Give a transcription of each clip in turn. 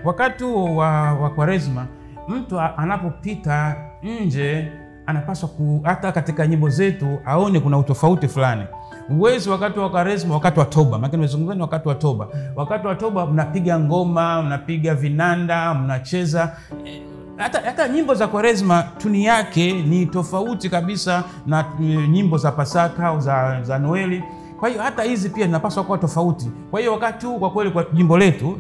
Wakati wa Kwaresma, mtu anapopita nje anapaswa hata katika nyimbo zetu aone kuna utofauti fulani. Uwezi wakati wa Kwaresma, wakati wa toba, maana nimezungumza ni wakati wa toba. Wakati wa toba mnapiga ngoma, mnapiga vinanda, mnacheza. Hata nyimbo za Kwaresma tuni yake ni tofauti kabisa na nyimbo za Pasaka au za Noeli. Kwa hiyo hata hizi pia zinapaswa kuwa tofauti. Kwa hiyo wakati huu kwa kweli kwa jimbo letu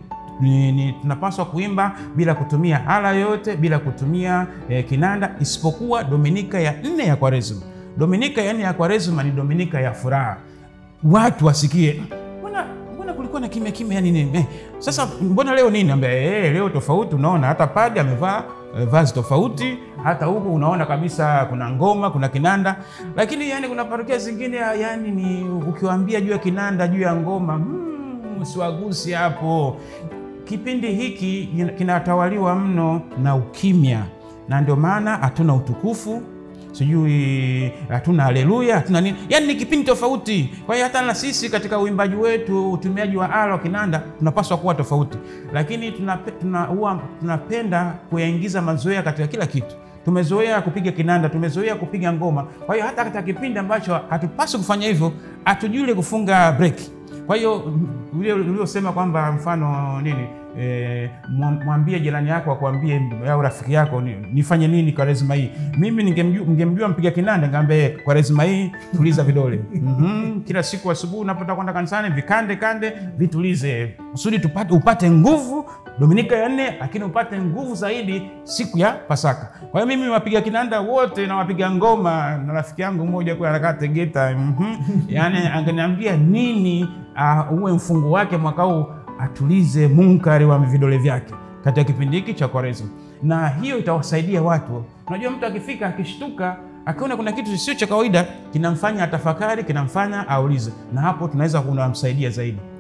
tunapaswa kuimba bila kutumia ala yoyote, bila kutumia kinanda, isipokuwa Dominika ya 4 ya Kwaresma. Dominika ya 4 ya Kwaresma ni Dominika ya furaha. Watu wasikie, mbona kulikuwa na kimya kimya nini? Sasa mbona leo nini? Leo tofauti, unaona hata padre amevaa vazi tofauti, hata huko unaona kabisa kuna ngoma, kuna kinanda. Lakini kuna parokia zingine ni ukiwaambia juu ya kinanda, juu ya ngoma, usiwagusi hapo. Kipindi hiki kinatawaliwa mno na ukimya, na ndio maana hatuna utukufu, sijui hatuna haleluya, hatuna nini. Ni kipindi tofauti. Kwa hiyo hata na sisi katika uimbaji wetu, utumiaji wa ala wa kinanda tunapaswa kuwa tofauti. Lakini tunapenda kuyaingiza mazoea katika kila kitu. Tumezoea kupiga kinanda, tumezoea kupiga ngoma. Kwa hiyo hata katika kipindi ambacho hatupaswi kufanya hivyo, hatujui kufunga break. Kwa hiyo uliosema kwamba mfano nini, mwambie jirani yako akwambie au rafiki yako nifanye nini Kwaresma hii. Mimi ningemjua mpiga kinanda, ningeambia Kwaresma hii tuliza vidole. Kila siku asubuhi unapotaka kwenda kanisani, vikande vitulize, usudi upate nguvu Dominika ya 4, lakini upate nguvu zaidi siku ya Pasaka. Kwa hiyo mimi wapiga kinanda wote na wapiga ngoma, na rafiki yangu mmoja kwa anakaa Tegeta, angeniambia nini uwe mfungo wake mwaka huu, atulize munkari wa vidole vyake katika kipindi hiki cha Kwaresma. Na hiyo itawasaidia watu. Unajua mtu akifika akishtuka, akiona kuna kitu sio cha kawaida, kinamfanya atafakari, kinamfanya aulize, na hapo tunaweza kumsaidia zaidi.